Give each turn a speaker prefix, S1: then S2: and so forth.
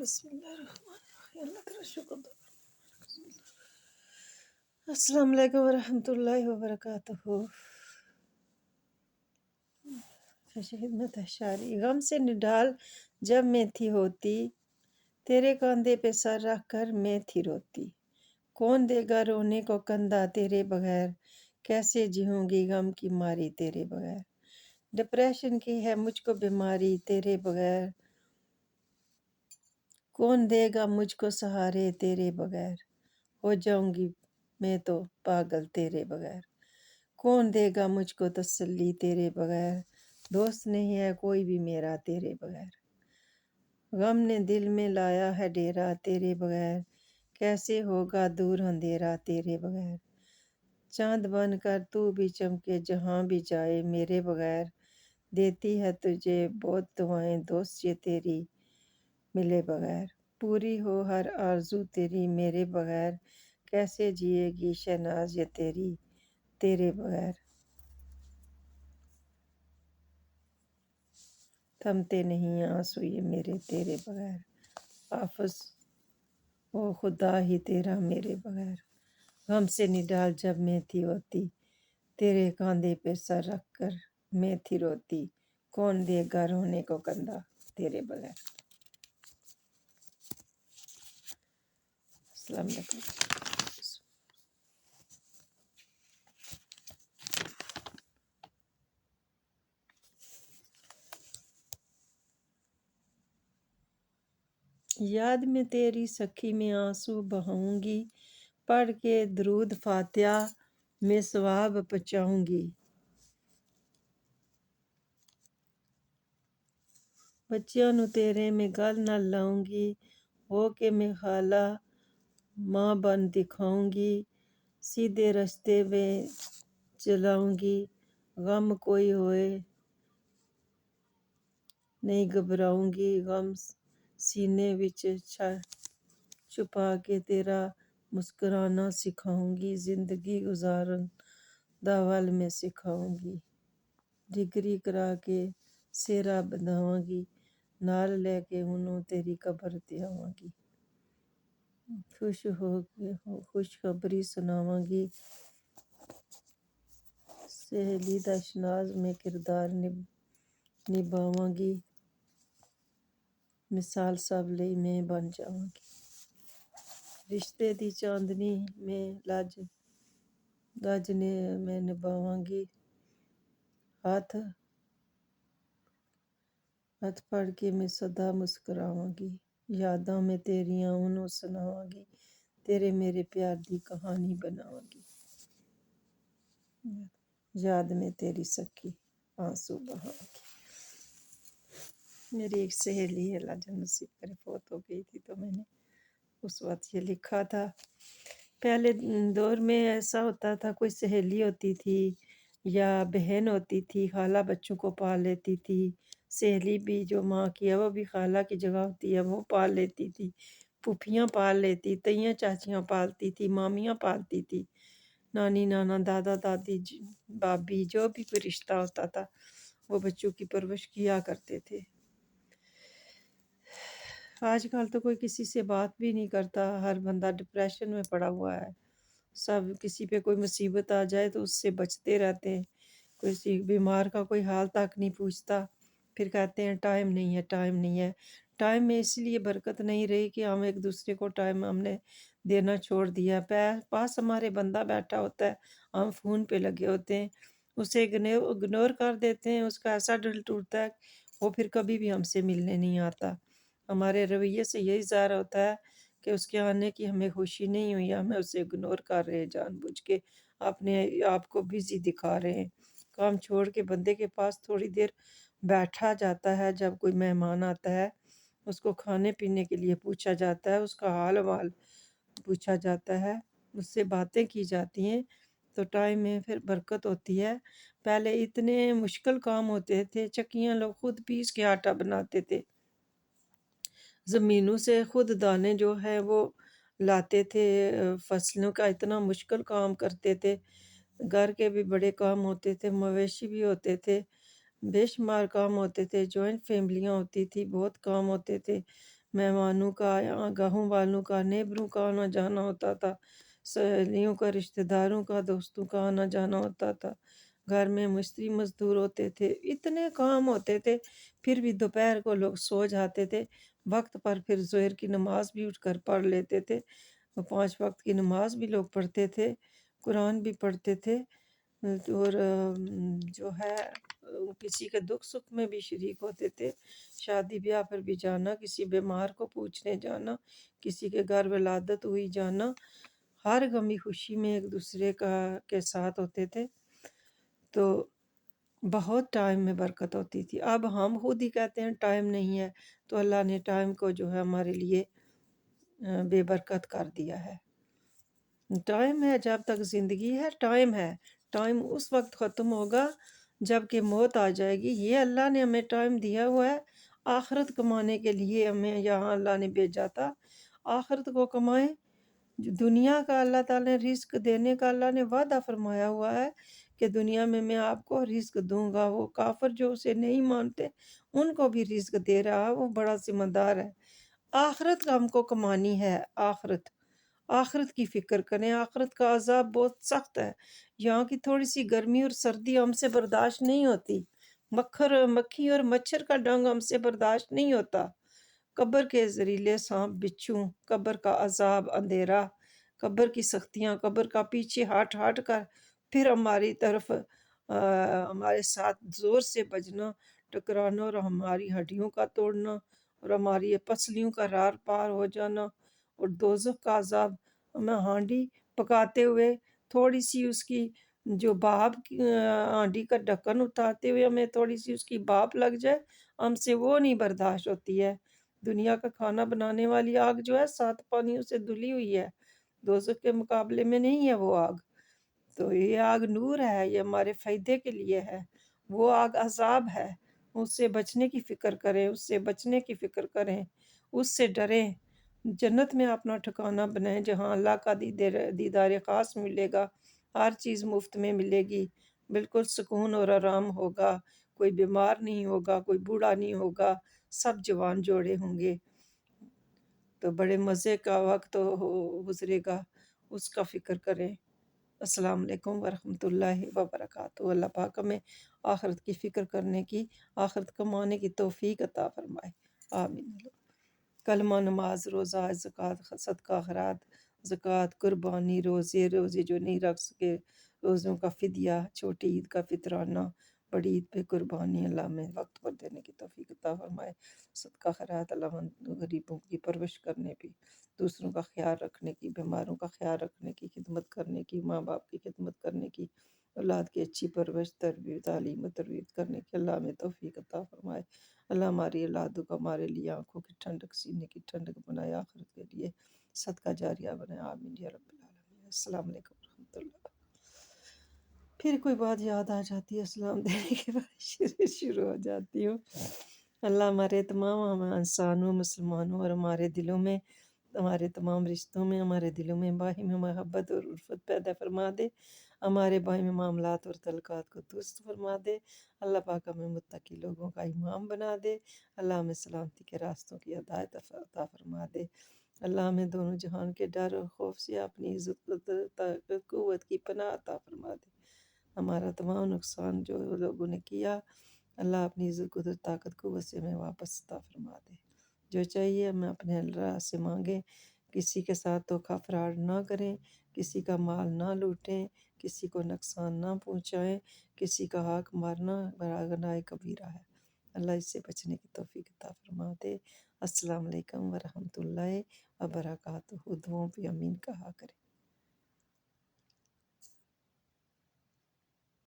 S1: بسم اللہ الرحمن الرحیم اللہ تعالیٰ شکر دو۔ السلام علیکم ورحمۃ اللہ وبرکاتہ۔ خدمت ہے شاعری غم سے نڈال جب میں تھی ہوتی، تیرے کاندھے پہ سر رکھ کر میں تھی روتی۔ کون دے گا رونے کو کندھا تیرے بغیر، کیسے جیوں گی غم کی ماری تیرے بغیر۔ ڈپریشن کی ہے مجھ کو بیماری تیرے بغیر، کون دے گا مجھ کو سہارے تیرے بغیر۔ ہو جاؤں گی میں تو پاگل تیرے بغیر، کون دے گا مجھ کو تسلی تیرے بغیر۔ دوست نہیں ہے کوئی بھی میرا تیرے بغیر، غم نے دل میں لایا ہے ڈیرا تیرے بغیر، کیسے ہوگا دور اندھیرا تیرے بغیر۔ چاند بن کر تو بھی چمکے جہاں بھی جائے میرے بغیر، دیتی ہے تجھے بہت دعائیں دوست یہ تیری ملے بغیر۔ پوری ہو ہر آرزو تیری میرے بغیر، کیسے جیے گی شہناز یہ تیری تیرے بغیر۔ تھمتے نہیں آنسو یہ میرے تیرے بغیر، حافظ او خدا ہی تیرا میرے بغیر۔ غم سے نڈال جب میں تھی ہوتی، تیرے کاندھے پہ سر رکھ کر میں تھی روتی۔ کون دے گا رونے کو کندھا تیرے بغیر۔ السلام علیکم۔ یاد میں تیری سکھی میں آنسو بہاؤں گی، پڑھ کے درود فاتحہ میں ثواب پچاؤں گی۔ بچیاں نو تیرے میں گل نہ لاؤں گی، ہو کے میں خالہ ماں بن دکھاؤں گی۔ سیدھے رستے میں چلاؤں گی، غم کوئی ہوئے نہیں گھبراؤں گی۔ غم سینے وچ چھپا کے تیرا مسکرانا سکھاؤں گی۔ زندگی گزارن دا ول میں سکھاؤں گی، ڈگری کرا کے سیرا بندھاواں گی، نال لے کے انہوں تیری قبر تے آواں گی۔ خوش ہو کے خوشخبری سناواں گی، سہیلی دا شناز میں کردار نبھاواں گی، مثال سب لئی میں بن جاواں گی۔ رشتے دی چاندنی میں لج نے میں نبھاواں گی، ہاتھ پھڑ کے میں سدا مسکراواں گی۔ یاداں میں تیریاں انہوں سناواں گی، تیرے میرے پیار دی کہانی بناواں گی۔ یاد میں تیری سکھی آنسو بہاؤں گی۔ میری ایک سہیلی ہے اللہ جنت نصیب کرے، فوت ہو گئی تھی تو میں نے اس وقت یہ لکھا تھا۔ پہلے دور میں ایسا ہوتا تھا، کوئی سہیلی ہوتی تھی یا بہن ہوتی تھی، خالہ بچوں کو پال لیتی تھی۔ سہیلی بھی جو ماں کی ہے وہ بھی خالہ کی جگہ ہوتی ہے، وہ پال لیتی تھی۔ پھوپھیاں پال لیتی، تئیاں چاچیاں پالتی تھی، مامیاں پالتی تھی، نانی نانا دادا دادی بابی جو بھی کوئی رشتہ ہوتا تھا وہ بچوں کی پرورش کیا کرتے تھے۔ آج کل تو کوئی کسی سے بات بھی نہیں کرتا، ہر بندہ ڈپریشن میں پڑا ہوا ہے۔ سب کسی پہ کوئی مصیبت آ جائے تو اس سے بچتے رہتے ہیں، کسی بیمار کا کوئی حال تک نہیں پوچھتا، پھر کہتے ہیں ٹائم نہیں ہے ٹائم نہیں ہے۔ ٹائم میں اس لیے برکت نہیں رہی کہ ہم ایک دوسرے کو ٹائم ہم نے دینا چھوڑ دیا۔ پاس ہمارے بندہ بیٹھا ہوتا ہے، ہم فون پہ لگے ہوتے ہیں، اسے اگنور کر دیتے ہیں، اس کا ایسا دل ٹوٹتا ہے وہ پھر کبھی بھی ہم سے ملنے نہیں آتا۔ ہمارے رویے سے یہی ظاہر ہوتا ہے کہ اس کے آنے کی ہمیں خوشی نہیں ہوئی، ہمیں اسے اگنور کر رہے ہیں، جان بوجھ کے اپنے آپ کو بزی دکھا رہے ہیں۔ کام چھوڑ کے بندے کے پاس تھوڑی دیر بیٹھا جاتا ہے، جب کوئی مہمان آتا ہے اس کو کھانے پینے کے لیے پوچھا جاتا ہے، اس کا حال وال پوچھا جاتا ہے، اس سے باتیں کی جاتی ہیں تو ٹائم میں پھر برکت ہوتی ہے۔ پہلے اتنے مشکل کام ہوتے تھے، چکیاں لوگ خود پیس کے آٹا بناتے تھے، زمینوں سے خود دانے جو ہے وہ لاتے تھے، فصلوں کا اتنا مشکل کام کرتے تھے، گھر کے بھی بڑے کام ہوتے تھے، مویشی بھی ہوتے تھے، بے شمار کام ہوتے تھے، جوائنٹ فیملیاں ہوتی تھی، بہت کام ہوتے تھے۔ मेहमानों का, गाँव वालों का, नेबरों का आना जाना होता था, सहेलियों का, रिश्तेदारों का, दोस्तों का आना जाना होता था। घर में मिस्त्री मजदूर होते थे, इतने काम होते थे, फिर भी दोपहर को लोग सो जाते थे। वक्त पर फिर ज़ोहर की नमाज भी उठकर पढ़ लेते थे। 5 वक्त की नमाज भी लोग पढ़ते थे, कुरान भी पढ़ते थे। और जो है किसी के दुख सुख में भी शरीक होते थे। शादी ब्याह पर भी जाना, किसी बीमार को पूछने जाना, किसी के घर विलादत हुई जाना, हर गमी खुशी में एक दूसरे का के साथ होते थे। तो बहुत टाइम में बरकत होती थी। अब हम खुद ही कहते हैं टाइम नहीं है, तो अल्लाह ने टाइम को जो है हमारे लिए बेबरकत कर दिया है। टाइम है, जब तक ज़िंदगी है टाइम है। टाइम उस वक्त ख़त्म होगा जब कि मौत आ जाएगी। ये अल्लाह ने हमें टाइम दिया हुआ है आखिरत कमाने के लिए, हमें यहाँ अल्लाह ने भेजा था। आखिरत को कमाएं। जो दुनिया का अल्लाह ताला ने रिस्क देने का अल्लाह ने वादा फरमाया हुआ है कि दुनिया में मैं आपको रिस्क दूंगा। वो काफिर जो उसे नहीं मानते उनको भी रिस्क दे रहा है, वो बड़ा जिम्मेदार है। आखिरत का हमको कमानी है। आखिरत आखिरत की फिक्र करें। आखिरत का अजाब बहुत सख्त है। यहाँ की थोड़ी सी गर्मी और सर्दी हमसे बर्दाश्त नहीं होती। मक्खी और मच्छर का डंग हमसे बर्दाश्त नहीं होता। कब्र के जहरीले सांप बिच्छू, कब्र का अजाब अंधेरा, कब्र की सख्तियाँ, कब्र का पीछे हट हट कर फिर हमारी तरफ हमारे साथ जोर से बजना, टकराना और हमारी हड्डियों का तोड़ना और हमारी पसलियों का रार पार हो जाना। और दोज़ख का अजाब, हमें हांडी पकाते हुए थोड़ी सी उसकी जो हांडी का ढक्कन उठाते हुए हमें थोड़ी सी उसकी भाप लग जाए, हमसे वो नहीं बर्दाश्त होती है। दुनिया का खाना बनाने वाली आग जो है 7 पानियों से धुली हुई है, दोज़ख के मुकाबले में नहीं है वो आग। तो ये आग नूर है, ये हमारे फ़ायदे के लिए है। वो आग अज़ाब है। उससे बचने की फ़िक्र करें, उससे बचने की फ़िक्र करें, उससे डरें। जन्नत में अपना ठिकाना बनाएं जहाँ अल्लाह का दीदार ख़ास मिलेगा। हर चीज़ मुफ्त में मिलेगी, बिल्कुल सुकून और आराम होगा। कोई बीमार नहीं होगा, कोई बूढ़ा नहीं होगा, सब जवान जोड़े होंगे। तो बड़े मज़े का वक्त गुजरेगा, उसका फ़िक्र करें। अस्सलाम वालेकुम वरहमतुल्लाहि वबरकातुहू। अल्लाह पाक हमें आखिरत की फ़िक्र करने की, आखिरत कमाने की तौफ़ीक अता फ़रमाए। आमीन। कलमा, नमाज, रोज़ा, ज़कात, सदका, खैरात, ज़कात, कुर्बानी, रोज़े जो नहीं रख सके, रोज़ों का फ़िदिया, छोटी ईद का फ़ितराना, बड़ी ईद पे कुर्बानी, अल्लाह हमें वक्त पर देने की तौफ़ीक अता फ़रमाए। सदका खैरात, अल्लाह गरीबों की परवरिश करने की, दूसरों का ख्याल रखने की, बीमारों का ख्याल रखने की, खिदमत करने की, माँ बाप की खिदमत करने की, औलाद की अच्छी परवरिश, तरबियत, तालीम व तरबियत करने की अल्लाह हमें तौफ़ीक अता फ़रमाए। अल्लाह हमारी औलादों को हमारे लिए आँखों की ठंडक, सीने की ठंडक बनाए, आखिरत के लिए सदका जारिया बनाए। आमीन या रब्बिल आलमीन। अस्सलाम वालेकुम रहमतुल्लाह। फिर कोई बात याद आ जाती है, सलाम देने के बाद शुरू हो जाती हूँ। अल्लाह हमारे तमाम हम इंसानों, मुसलमानों और हमारे दिलों में, हमारे तमाम रिश्तों में, हमारे दिलों में बाहिम मोहब्बत और उल्फत पैदा फरमा दे। हमारे बाहिम मामलात और तल्लुकात को दुरुस्त फरमा दे। अल्लाह पाक हमें मुत्तकी लोगों का इमाम बना दे। अल्लाह हमें सलामती के रास्तों की हिदायत अता फरमा दे। अल्लाह हमें दोनों जहान के डर और खौफ से अपनी इज़्ज़त क़ुव्वत की पनाह अता फरमा दे। हमारा तमाम नुकसान जो लोगों ने किया, अल्लाह अपनी इज़्ज़त कुदरत ताकत क़ुव्वत से हमें वापस अता फरमा दे। जो चाहिए हमें अपने अल्लाह से मांगें। किसी के साथ धोखा फ्रॉड ना करें, किसी का माल ना लूटें, किसी को नुकसान ना पहुँचाएं, किसी का हक मारना बड़ा गुनाह कबीरा है। अल्लाह इससे बचने की तौफ़ीक अता फरमा दे। अस्सलाम वालेकुम वरहमतुल्लाहि वबरकातुहू। दुआओं पे आमीन कहा करें।